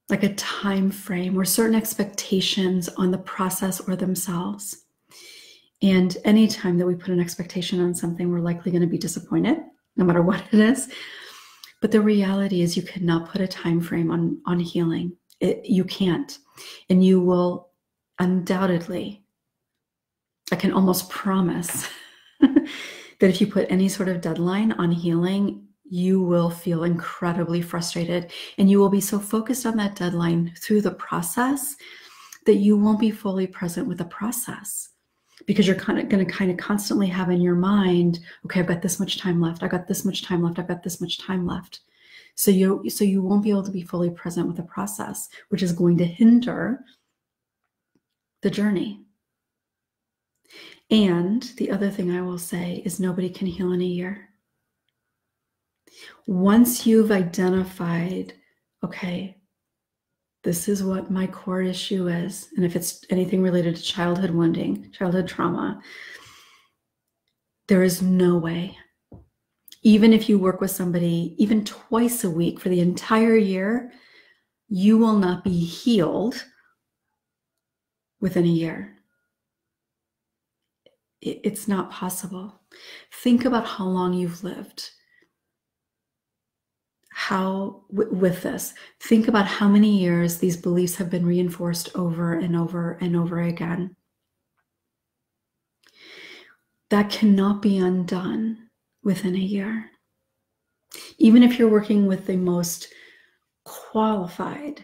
like a time frame or certain expectations on the process or themselves. And anytime that we put an expectation on something, we're likely going to be disappointed, no matter what it is. But the reality is you cannot put a time frame on healing. You can't. And you will undoubtedly, I can almost promise that if you put any sort of deadline on healing, you will feel incredibly frustrated, and you will be so focused on that deadline through the process that you won't be fully present with the process, because you're going to constantly have in your mind, okay, I've got this much time left. I've got this much time left. I've got this much time left. So you won't be able to be fully present with the process, which is going to hinder the journey. And the other thing I will say is nobody can heal in a year. Once you've identified, okay, this is what my core issue is, and if it's anything related to childhood wounding, childhood trauma, there is no way, even if you work with somebody even twice a week for the entire year, you will not be healed within a year. It's not possible. Think about how long you've lived. With this, think about how many years these beliefs have been reinforced over and over and over again. That cannot be undone within a year. Even if you're working with the most qualified,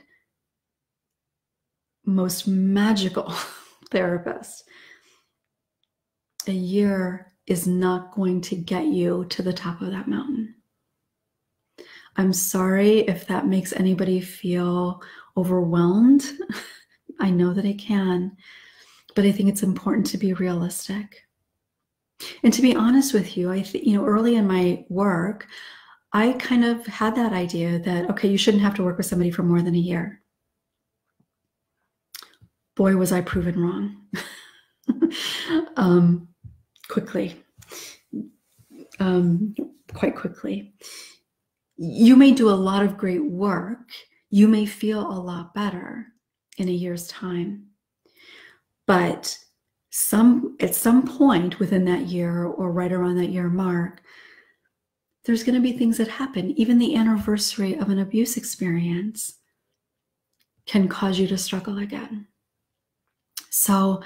most magical therapist, a year is not going to get you to the top of that mountain. I'm sorry if that makes anybody feel overwhelmed. I know that it can, but I think it's important to be realistic. And to be honest with you, early in my work, I kind of had that idea that, okay, you shouldn't have to work with somebody for more than a year. Boy, was I proven wrong. Quickly, quite quickly. You may do a lot of great work. You may feel a lot better in a year's time. But at some point within that year or right around that year mark, there's going to be things that happen. Even the anniversary of an abuse experience can cause you to struggle again. So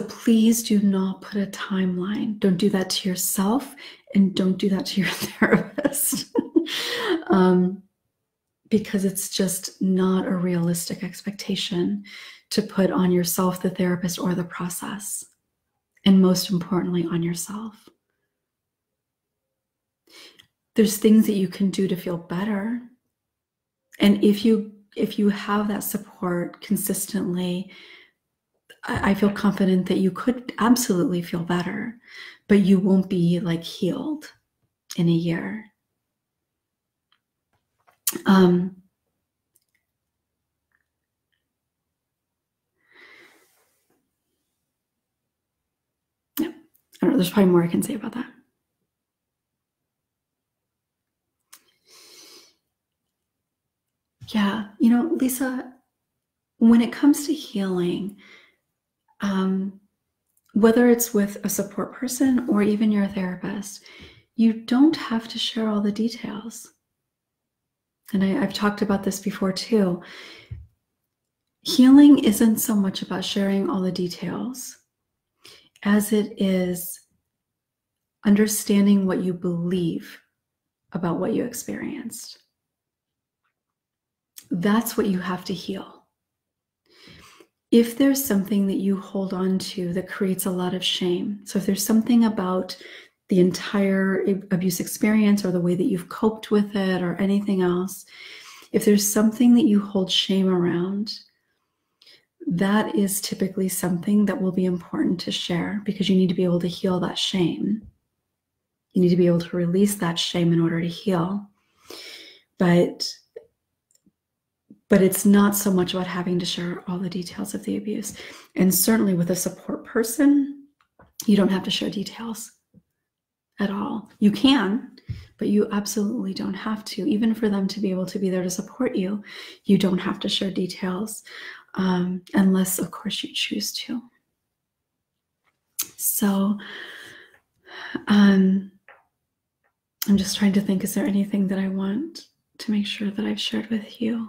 please do not put a timeline. Don't do that to yourself, and don't do that to your therapist. Because it's just not a realistic expectation to put on yourself, the therapist, or the process. And most importantly, on yourself. There's things that you can do to feel better. And if you have that support consistently, I feel confident that you could absolutely feel better, but you won't be like healed in a year. Yeah, I don't know, there's probably more I can say about that. Yeah, Lisa, when it comes to healing, whether it's with a support person or even your therapist, you don't have to share all the details. And I've talked about this before too. Healing isn't so much about sharing all the details as it is understanding what you believe about what you experienced. That's what you have to heal. If there's something that you hold on to that creates a lot of shame, so if there's something about the entire abuse experience or the way that you've coped with it or anything else, if there's something that you hold shame around, that is typically something that will be important to share, because you need to be able to heal that shame. You need to be able to release that shame in order to heal. But it's not so much about having to share all the details of the abuse. And certainly with a support person, you don't have to share details at all. You can, but you absolutely don't have to. Even for them to be able to be there to support you, you don't have to share details, unless, of course, you choose to. So I'm just trying to think, is there anything that I want to make sure that I've shared with you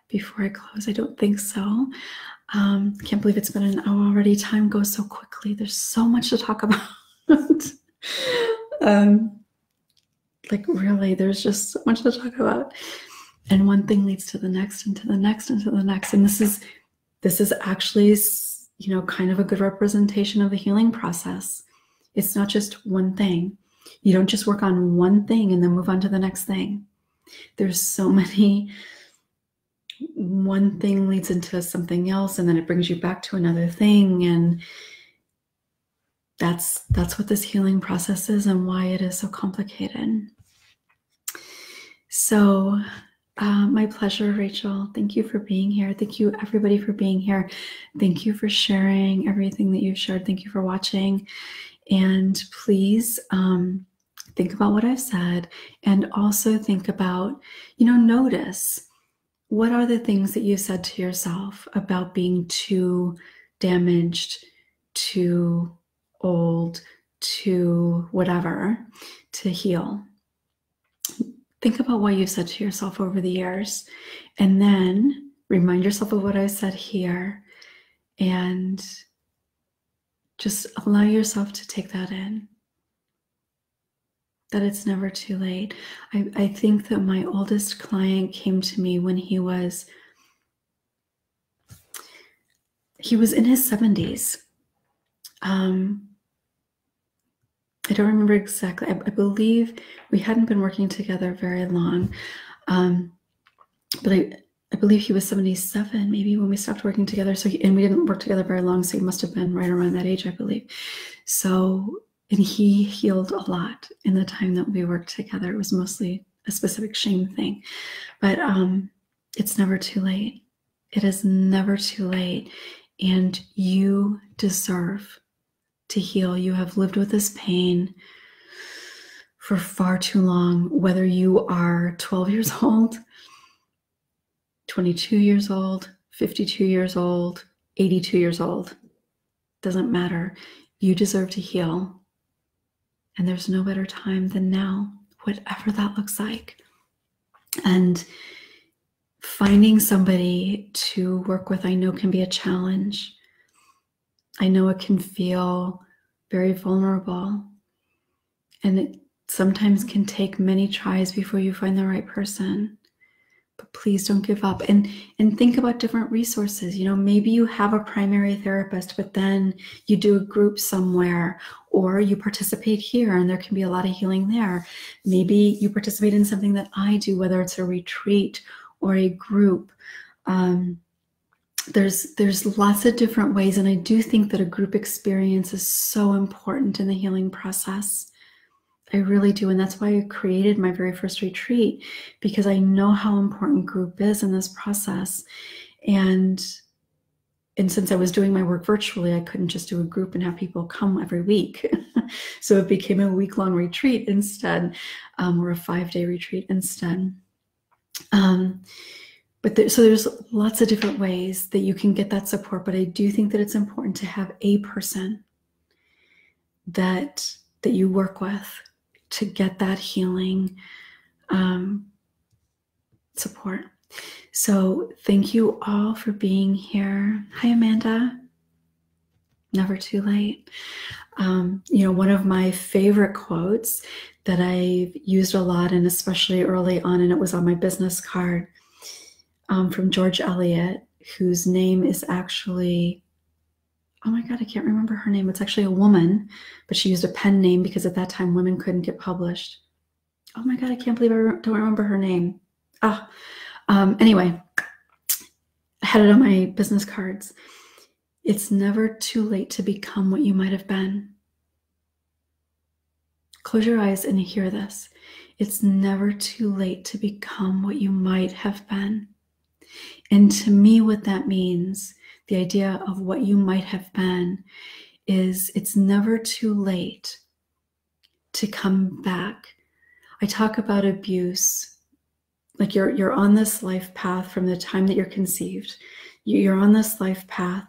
before I close? I don't think so. Can't believe it's been an hour already. Time goes so quickly. There's so much to talk about. Like really, there's just so much to talk about. And one thing leads to the next and to the next and to the next. And this is actually, you know, kind of a good representation of the healing process. It's not just one thing. You don't just work on one thing and then move on to the next thing. There's so many. One thing leads into something else, and then it brings you back to another thing. And that's what this healing process is and why it is so complicated. So my pleasure, Rachel. Thank you for being here. Thank you, everybody, for being here. Thank you for sharing everything that you've shared. Thank you for watching. And please think about what I've said, and also think about, you know, notice what are the things that you said to yourself about being too damaged, too old, too whatever, to heal. Think about what you've said to yourself over the years, and then remind yourself of what I said here, and just allow yourself to take that in, that it's never too late. I think that my oldest client came to me when he was in his 70s. I don't remember exactly. I believe we hadn't been working together very long, but I believe he was 77 maybe when we stopped working together. So and we didn't work together very long, so he must have been right around that age, I believe. So, and he healed a lot in the time that we worked together. It was mostly a specific shame thing, but it's never too late. It is never too late, and you deserve to heal. You have lived with this pain for far too long, whether you are 12 years old, 22 years old, 52 years old, 82 years old. Doesn't matter. You deserve to heal. And there's no better time than now, whatever that looks like. And finding somebody to work with, I know, can be a challenge. I know it can feel very vulnerable, and it sometimes can take many tries before you find the right person. But please don't give up, and think about different resources. You know, maybe you have a primary therapist, but then you do a group somewhere, or you participate here, and there can be a lot of healing there. Maybe you participate in something that I do, whether it's a retreat or a group. There's lots of different ways, and I do think that a group experience is so important in the healing process. I really do, and that's why I created my very first retreat, because I know how important group is in this process. And since I was doing my work virtually, I couldn't just do a group and have people come every week. So it became a week-long retreat instead, or a 5-day retreat instead. So there's lots of different ways that you can get that support, but I do think that it's important to have a person that you work with to get that healing support. So thank you all for being here. Hi, Amanda. Never too late. You know, one of my favorite quotes that I've used a lot, and especially early on, and it was on my business card, from George Eliot, whose name is actually, oh my God, I can't remember her name. It's actually a woman, but she used a pen name because at that time women couldn't get published. Oh my God, I can't believe I don't remember her name. Anyway, had it on my business cards. It's never too late to become what you might have been. Close your eyes and hear this. It's never too late to become what you might have been. And to me, what that means, the idea of what you might have been, is it's never too late to come back. I talk about abuse, like you're on this life path from the time that you're conceived. You're on this life path,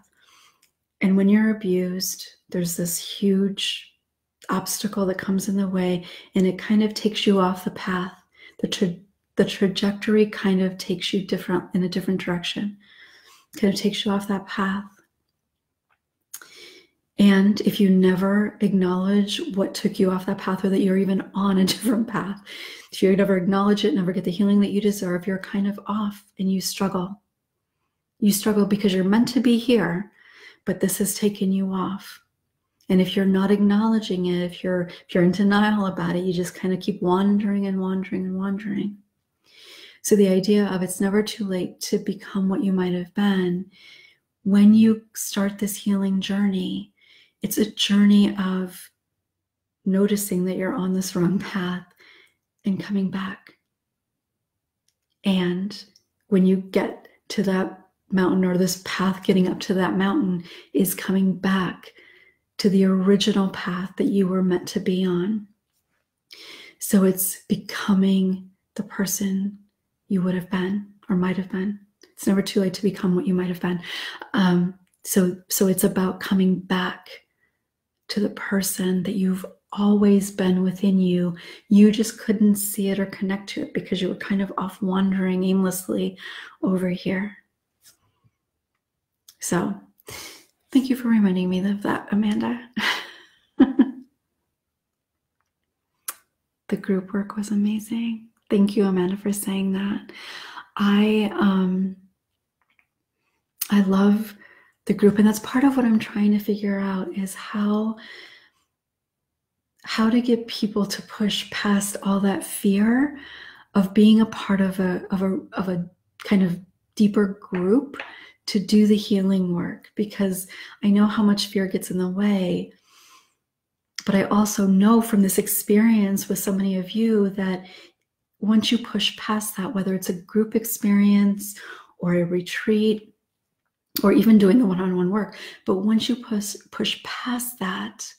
and when you're abused, there's this huge obstacle that comes in the way, and it kind of takes you off the path. The trajectory kind of takes you in a different direction. Kind of takes you off that path. And if you never acknowledge what took you off that path, or that you're even on a different path, if you never acknowledge it, never get the healing that you deserve, you're kind of off and you struggle. You struggle because you're meant to be here, but this has taken you off. And if you're not acknowledging it, if you're in denial about it, you just kind of keep wandering and wandering and wandering. So the idea of it's never too late to become what you might have been, when you start this healing journey, it's a journey of noticing that you're on this wrong path and coming back. And when you get to that mountain, or this path getting up to that mountain, is coming back to the original path that you were meant to be on. So it's becoming the person you would have been or might have been. It's never too late to become what you might have been. So it's about coming back to the person that you've always been within you. You just couldn't see it or connect to it because you were kind of off wandering aimlessly over here. So thank you for reminding me of that, Amanda. The group work was amazing. Thank you, Amanda, for saying that. I love the group, and that's part of what I'm trying to figure out, is how to get people to push past all that fear of being a part of a kind of deeper group to do the healing work, because I know how much fear gets in the way. But I also know from this experience with so many of you that once you push past that, whether it's a group experience or a retreat or even doing the one-on-one work, but once you push past that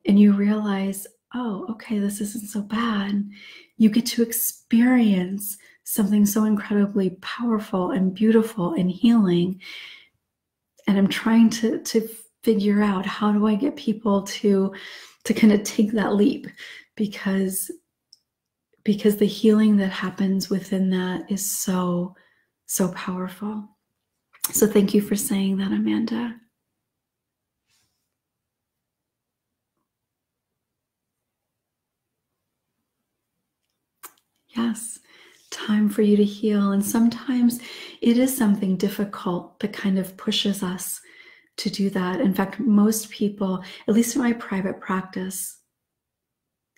and you realize, oh, okay, this isn't so bad, you get to experience something so incredibly powerful and beautiful and healing. And I'm trying to figure out, how do I get people to kind of take that leap, because the healing that happens within that is so, so powerful. So thank you for saying that, Amanda. Yes, time for you to heal. And sometimes it is something difficult that kind of pushes us to do that. In fact, most people, at least in my private practice,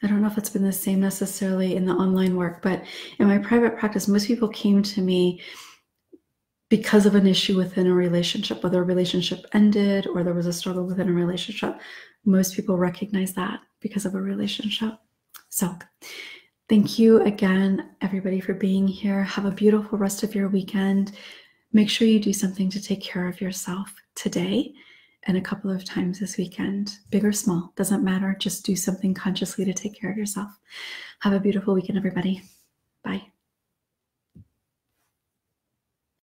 I don't know if it's been the same necessarily in the online work, but in my private practice, most people came to me because of an issue within a relationship, whether a relationship ended or there was a struggle within a relationship. Most people recognize that because of a relationship. So thank you again, everybody, for being here. Have a beautiful rest of your weekend. Make sure you do something to take care of yourself today and a couple of times this weekend. Big or small, doesn't matter. Just do something consciously to take care of yourself. Have a beautiful weekend, everybody. Bye.